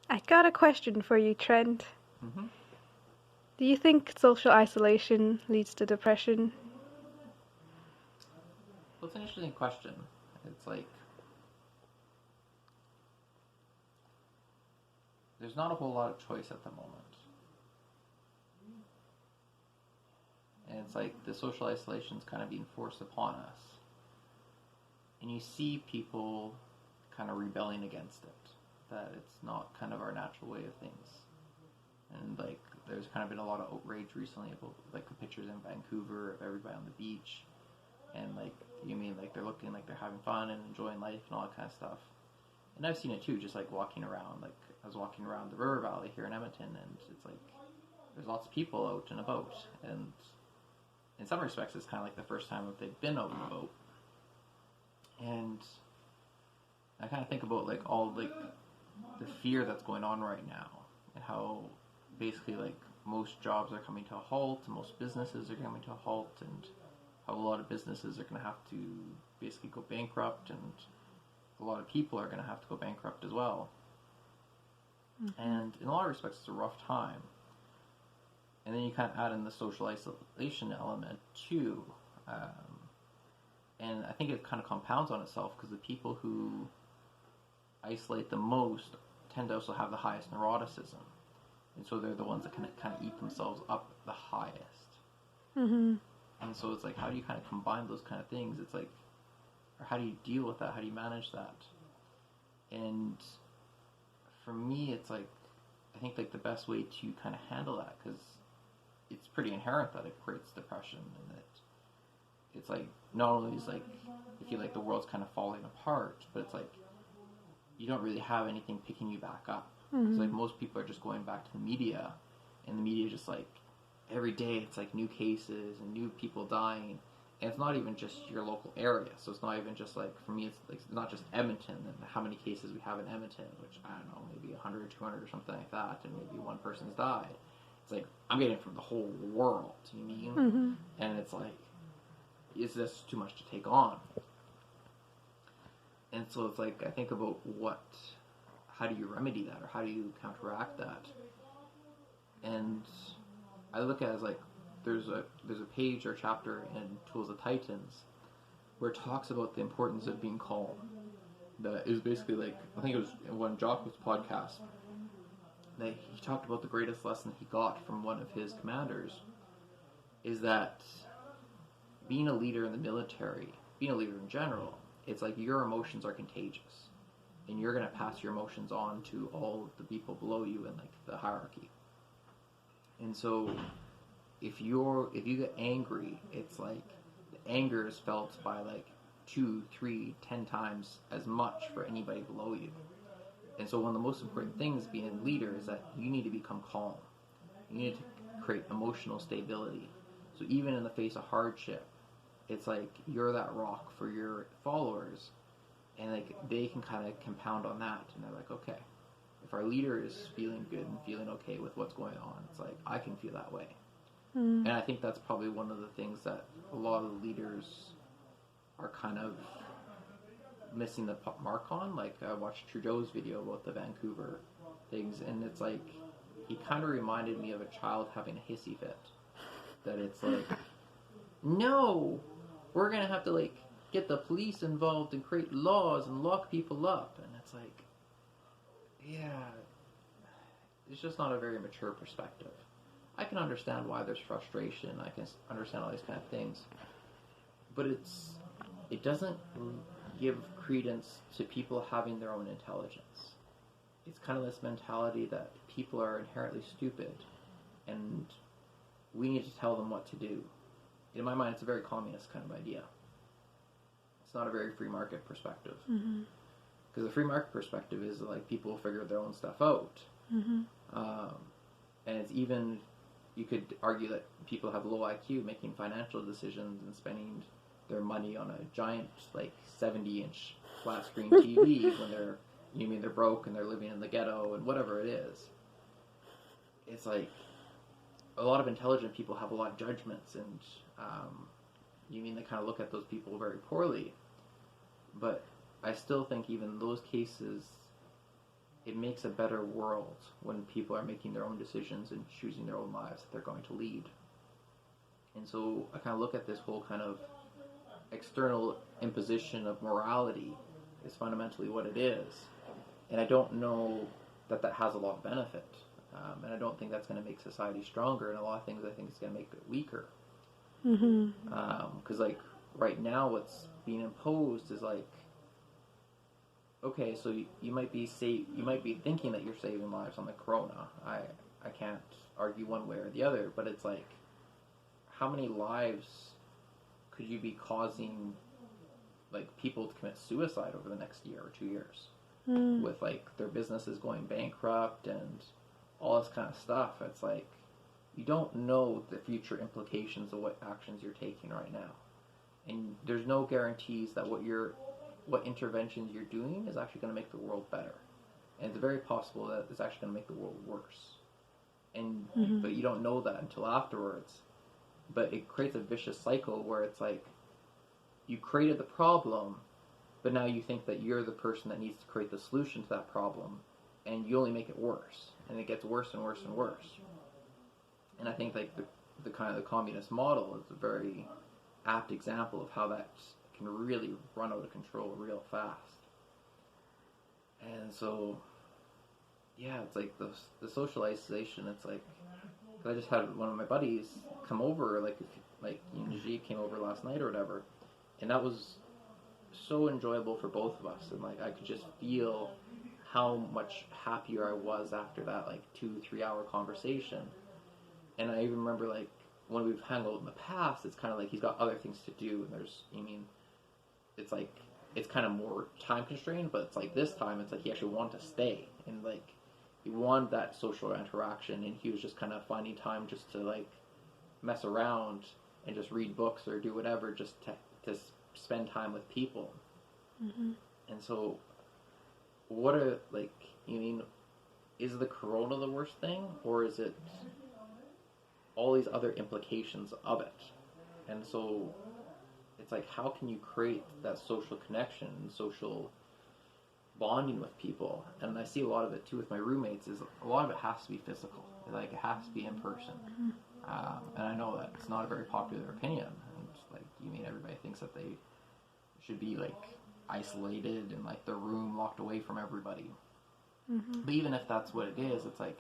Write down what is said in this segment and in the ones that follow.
I got a question for you, Trent. Hmm. Do you think social isolation leads to depression? Well, it's an interesting question. It's like there's not a whole lot of choice at the moment, and it's like the social isolation is kind of being forced upon us, and you see people kind of rebelling against it. That it's not kind of our natural way of things, and like there's kind of been a lot of outrage recently about like the pictures in Vancouver of everybody on the beach, and like you mean like they're looking like they're having fun and enjoying life and all that kind of stuff. And I've seen it too, just like walking around. Like I was walking around the river valley here in Edmonton, and it's like there's lots of people out and about, and in some respects, it's kind of like the first time that they've been out and about. And I kind of think about like all like the fear that's going on right now, and how basically like most jobs are coming to a halt, and most businesses are coming to a halt, and how a lot of businesses are going to have to basically go bankrupt, and a lot of people are going to have to go bankrupt as well. Mm-hmm. And in a lot of respects, it's a rough time. And then you kind of add in the social isolation element too. Um, and I think it kind of compounds on itself because the people who isolate the most tend to also have the highest neuroticism. And so they're the ones that kind of eat themselves up the highest. Mm-hmm. And so it's like, how do you kind of combine those kind of things? It's like, or how do you deal with that? How do you manage that? And for me, it's like, I think like the best way to kind of handle that, because it's pretty inherent that it creates depression, and that it's like not only is like you feel like the world's kind of falling apart, but it's like you don't really have anything picking you back up. Because like Mm-hmm. most people are just going back to the media, and the media just like every day it's like new cases and new people dying, and it's not even just your local area. So it's not even just like for me, it's like not just Edmonton and how many cases we have in Edmonton, which I don't know, maybe 100, 200 or something like that, and maybe one person's died. It's like I'm getting it from the whole world. You mean? Mm-hmm. And it's like it's just too much to take on. And so it's like I think about how do you remedy that, or how do you counteract that? And I look at it as like there's a page or chapter in Tools of Titans where it talks about the importance of being calm. That is basically like I think it was in one Jocko's podcast that he talked about the greatest lesson he got from one of his commanders is that being a leader in the military, being a leader in general, it's like your emotions are contagious, and you're gonna pass your emotions on to all the people below you in like the hierarchy. And so if you get angry, it's like the anger is felt by like two, three, 10 times as much for anybody below you. And so one of the most important things being a leader is that you need to become calm. You need to create emotional stability. So even in the face of hardship, it's like you're that rock for your followers, and like they can kind of compound on that, and they're like, okay, if our leader is feeling good and feeling okay with what's going on, it's like I can feel that way. Mm-hmm. And I think that's probably one of the things that a lot of leaders are kind of missing the mark on. Like I watched Trudeau's video about the Vancouver things, and it's like he kind of reminded me of a child having a hissy fit. That it's like, no, we're gonna have to like get the police involved and create laws and lock people up, and it's like, yeah, it's just not a very mature perspective. I can understand why there's frustration. I can understand all these kind of things, but it doesn't give credence to people having their own intelligence. It's kind of this mentality that people are inherently stupid, and we need to tell them what to do. In my mind, it's a very communist kind of idea. It's not a very free market perspective. Mm-hmm. Because the free market perspective is like people will figure their own stuff out. Mm-hmm. Um, and it's even, you could argue that people have low IQ making financial decisions and spending their money on a giant, like 70-inch flat screen TV when they're broke and they're living in the ghetto and whatever it is. It's like a lot of intelligent people have a lot of judgments, and they kind of look at those people very poorly. But I still think even those cases, it makes a better world when people are making their own decisions and choosing their own lives that they're going to lead. And so I kind of look at this whole kind of external imposition of morality is fundamentally what it is. And I don't know that that has a lot of benefit. And I don't think that's going to make society stronger. And a lot of things I think it's going to make it weaker. Because like right now what's being imposed is like, okay, so you might be thinking that you're saving lives on the corona. I can't argue one way or the other, but it's like, how many lives could you be causing, like, people to commit suicide over the next year or 2 years with like their businesses going bankrupt and all this kind of stuff? It's like, you don't know the future implications of what actions you're taking right now, and there's no guarantees that what interventions you're doing is actually going to make the world better, and it's very possible that it's actually going to make the world worse. And but you don't know that until afterwards. But it creates a vicious cycle where it's like, you created the problem, but now you think that you're the person that needs to create the solution to that problem, and you only make it worse, and it gets worse and worse and worse. And I think like the kind of the communist model is a very apt example of how that can really run out of control real fast. And so, yeah, it's like the social isolation. It's like, I just had one of my buddies come over, like Najee came over last night or whatever, and that was so enjoyable for both of us. And like, I could just feel how much happier I was after that like 2-3 hour conversation. And I even remember like when we've hung out in the past, it's kind of like he's got other things to do, and it's like it's kind of more time constrained, but it's like this time it's like he actually wanted to stay, and like he wanted that social interaction, and he was just kind of finding time just to like mess around and just read books or do whatever, just to spend time with people. And so what are like, is the corona the worst thing, or is it all these other implications of it? And so it's like, how can you create that social connection and social bonding with people? And I see a lot of it too with my roommates, is a lot of it has to be physical, like it has to be in person. And I know that it's not a very popular opinion, and like, everybody thinks that they should be like isolated in like their room, locked away from everybody. But even if that's what it is, it's like,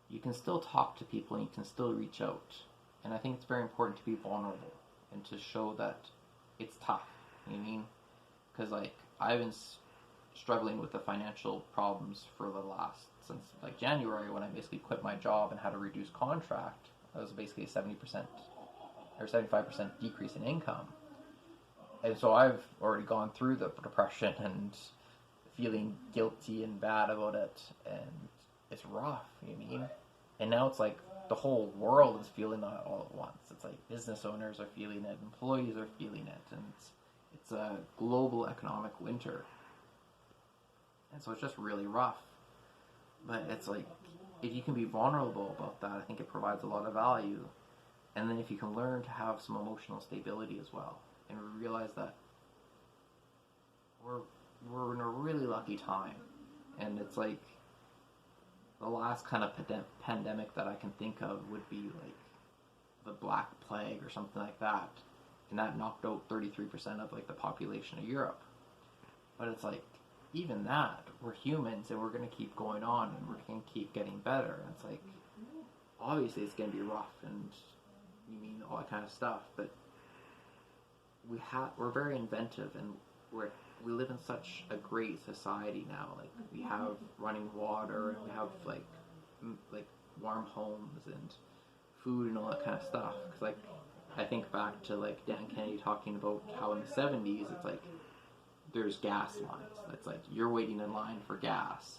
you can still talk to people and you can still reach out. And I think it's very important to be vulnerable and to show that it's tough. You know what I mean? Because like, I've been struggling with the financial problems for since like January, when I basically quit my job and had a reduced contract. That was basically a 70% or 75% decrease in income. And so I've already gone through the depression and feeling guilty and bad about it, and it's rough, you know what I mean? And now it's like the whole world is feeling that all at once. It's like business owners are feeling it, employees are feeling it, and it's a global economic winter. And so it's just really rough. But it's like, if you can be vulnerable about that, I think it provides a lot of value. And then if you can learn to have some emotional stability as well, and realize that we're in a really lucky time. And it's like, the last kind of pandemic that I can think of would be like the Black Plague or something like that, and that knocked out 33% of like the population of Europe. But it's like, even that, we're humans, and we're going to keep going on, and we're going to keep getting better. And it's like, obviously it's going to be rough, and all that kind of stuff, but we're very inventive, and we live in such a great society now. Like, we have running water, and we have like warm homes and food and all that kind of stuff. Because like, I think back to like Dan Kennedy talking about how in the 70s it's like there's gas lines. It's like you're waiting in line for gas,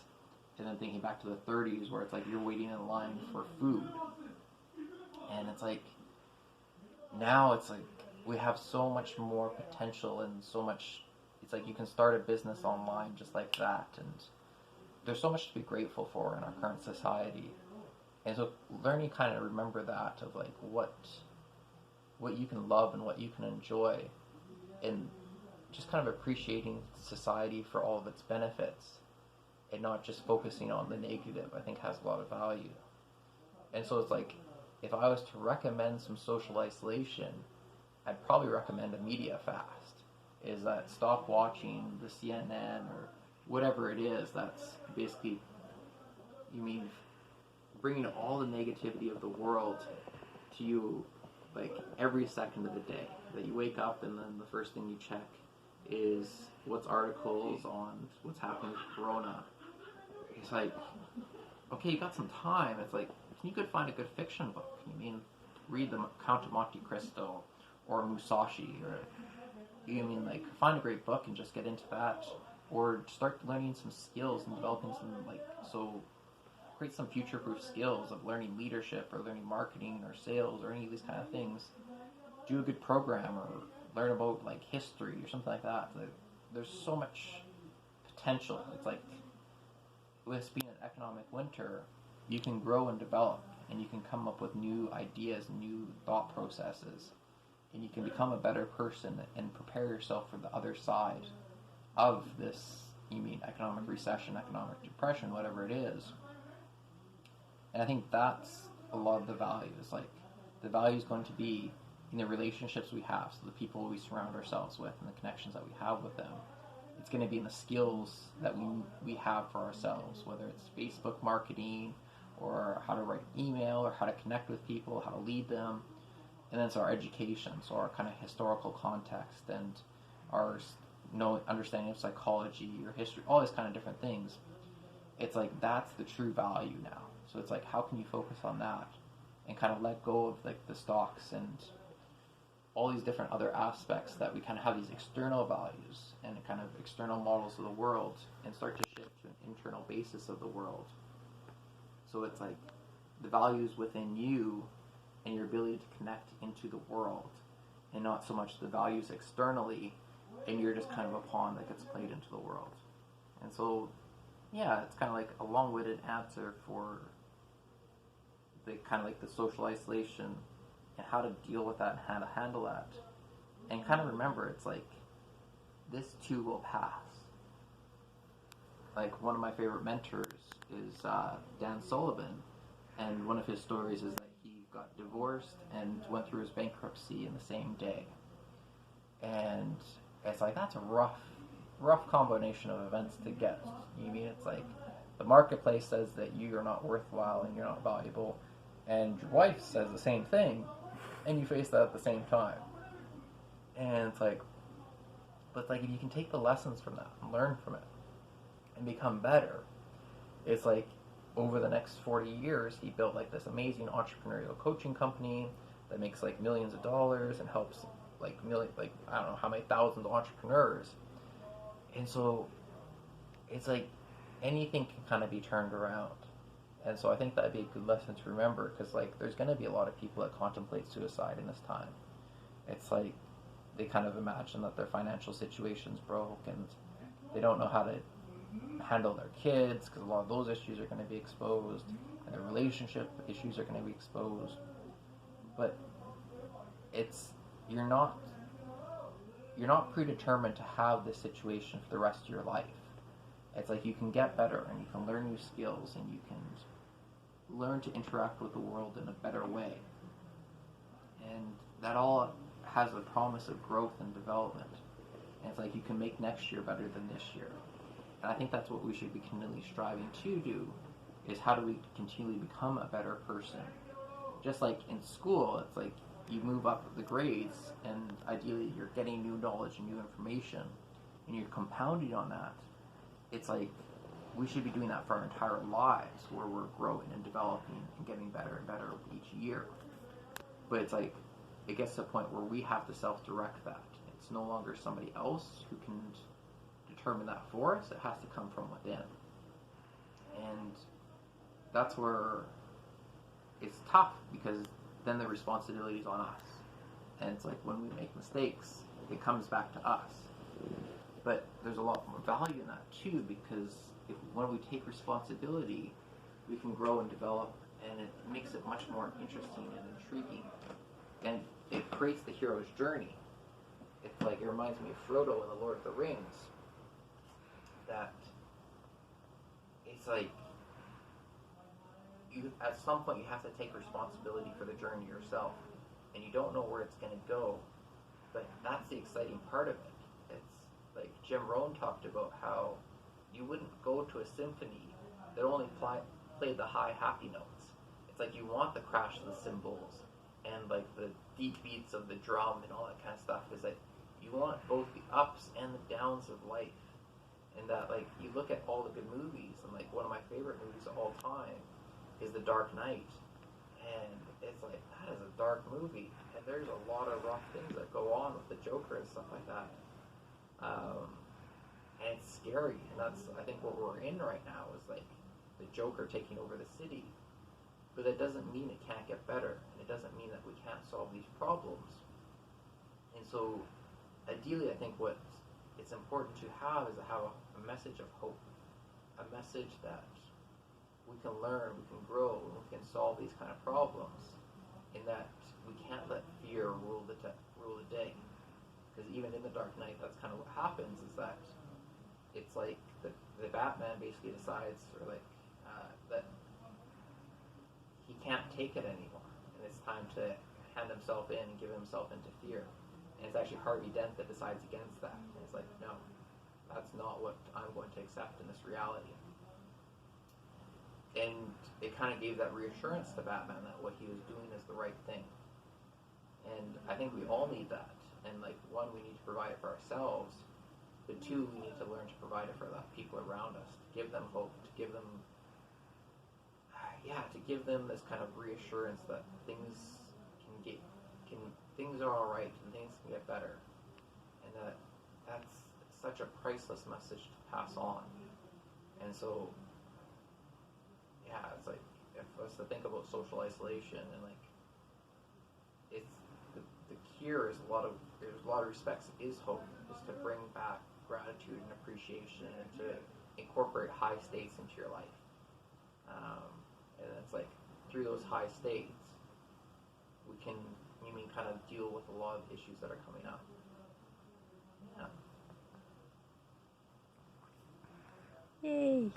and then thinking back to the 30s where it's like you're waiting in line for food. And it's like, now it's like we have so much more potential, and so much. It's like you can start a business online just like that, and there's so much to be grateful for in our current society. And so learning kind of remember that, of like what you can love and what you can enjoy, and just kind of appreciating society for all of its benefits. and not just focusing on the negative, I think has a lot of value. And so it's like, if I was to recommend some social isolation, I'd probably recommend a media fast. Is that stop watching the CNN or whatever it is that's basically, you mean, bringing all the negativity of the world to you, like every second of the day. That you wake up and then the first thing you check is what's articles on what's happening with Corona. It's like, okay, you got some time. It's like, you could find a good fiction book. You mean, read the Count of Monte Cristo or Musashi, or you mean like find a great book and just get into that, or start learning some skills and developing some create some future-proof skills of learning leadership or learning marketing or sales or any of these kind of things. Do a good program or learn about like history or something like that. There's so much potential. It's like with this being an economic winter, you can grow and develop, and you can come up with new ideas, new thought processes, and you can become a better person and prepare yourself for the other side of this, you mean economic recession, economic depression, whatever it is. And I think that's a lot of the value. Is like the value is going to be in the relationships we have, so the people we surround ourselves with and the connections that we have with them. It's going to be in the skills that we have for ourselves, whether it's Facebook marketing or how to write email or how to connect with people, how to lead them. And then it's our education, so our kind of historical context and our understanding of psychology or history, all these kind of different things. It's like that's the true value now. So it's like, how can you focus on that and kind of let go of like the stocks and all these different other aspects that we kind of have these external values and kind of external models of the world, and start to shift to an internal basis of the world. So it's like the values within you and your ability to connect into the world, and not so much the values externally, and you're just kind of a pawn that gets played into the world. And so, yeah, it's kind of like a long-winded answer for the kind of like the social isolation and how to deal with that and how to handle that. And kind of remember, it's like, this too will pass. Like, one of my favorite mentors is Dan Sullivan, and one of his stories is that he got divorced and went through his bankruptcy in the same day. And it's like, that's a rough combination of events to get. You mean, it's like the marketplace says that you are not worthwhile and you're not valuable, and your wife says the same thing, and you face that at the same time. And it's like, but like, if you can take the lessons from that and learn from it and become better, it's like over the next 40 years he built like this amazing entrepreneurial coaching company that makes like millions of dollars and helps like I don't know how many thousands of entrepreneurs. And so it's like anything can kind of be turned around. And so I think that'd be a good lesson to remember, because like there's going to be a lot of people that contemplate suicide in this time. It's like they kind of imagine that their financial situation's broke and they don't know how to handle their kids, because a lot of those issues are going to be exposed, and their relationship issues are going to be exposed. But it's you're not predetermined to have this situation for the rest of your life. It's like you can get better and you can learn new skills and you can learn to interact with the world in a better way. And that all has a promise of growth and development. And it's like you can make next year better than this year. And I think that's what we should be continually striving to do, is how do we continually become a better person. Just like in school, it's like you move up the grades and ideally you're getting new knowledge and new information and you're compounding on that. It's like we should be doing that for our entire lives, where we're growing and developing and getting better and better each year. But it's like it gets to a point where we have to self-direct that. It's no longer somebody else who can determine that for us. It has to come from within. And that's where it's tough, because then the responsibility is on us. And it's like when we make mistakes, it comes back to us. But there's a lot more value in that too, because when we take responsibility, we can grow and develop, and it makes it much more interesting and intriguing. And it creates the hero's journey. It's like, it reminds me of Frodo in The Lord of the Rings, that it's like you at some point you have to take responsibility for the journey yourself, and you don't know where it's going to go, but that's the exciting part of it. It's like Jim Rohn talked about how you wouldn't go to a symphony that only played the high happy notes. It's like you want the crash of the cymbals and like the deep beats of the drum and all that kind of stuff. Is like you want both the ups and the downs of life. And that, like, you look at all the good movies, and like one of my favorite movies of all time is The Dark Knight, and it's like that is a dark movie, and there's a lot of rough things that go on with the Joker and stuff like that, and it's scary, and that's I think what we're in right now is like the Joker taking over the city, but that doesn't mean it can't get better, and it doesn't mean that we can't solve these problems, and so ideally I think what it's important to have is to have a message of hope, a message that we can learn, we can grow, and we can solve these kind of problems, and that we can't let fear rule the day. Because even in The Dark Knight, that's kind of what happens, is that it's like the Batman basically decides, or like, that he can't take it anymore, and it's time to hand himself in and give himself into fear. And it's actually Harvey Dent that decides against that. And it's like, no, that's not what I'm going to accept in this reality. And it kind of gave that reassurance to Batman that what he was doing is the right thing. And I think we all need that. And like, one, we need to provide it for ourselves. But two, we need to learn to provide it for the people around us. To give them hope. To give them, to give them this kind of reassurance that things things are all right and things can get better, and that's such a priceless message to pass on. And so, it's like if I was to think about social isolation and like it's the cure is there's a lot of respects is hope, is to bring back gratitude and appreciation and to incorporate high states into your life, and it's like through those high states we can kind of deal with a lot of issues that are coming up. Yay!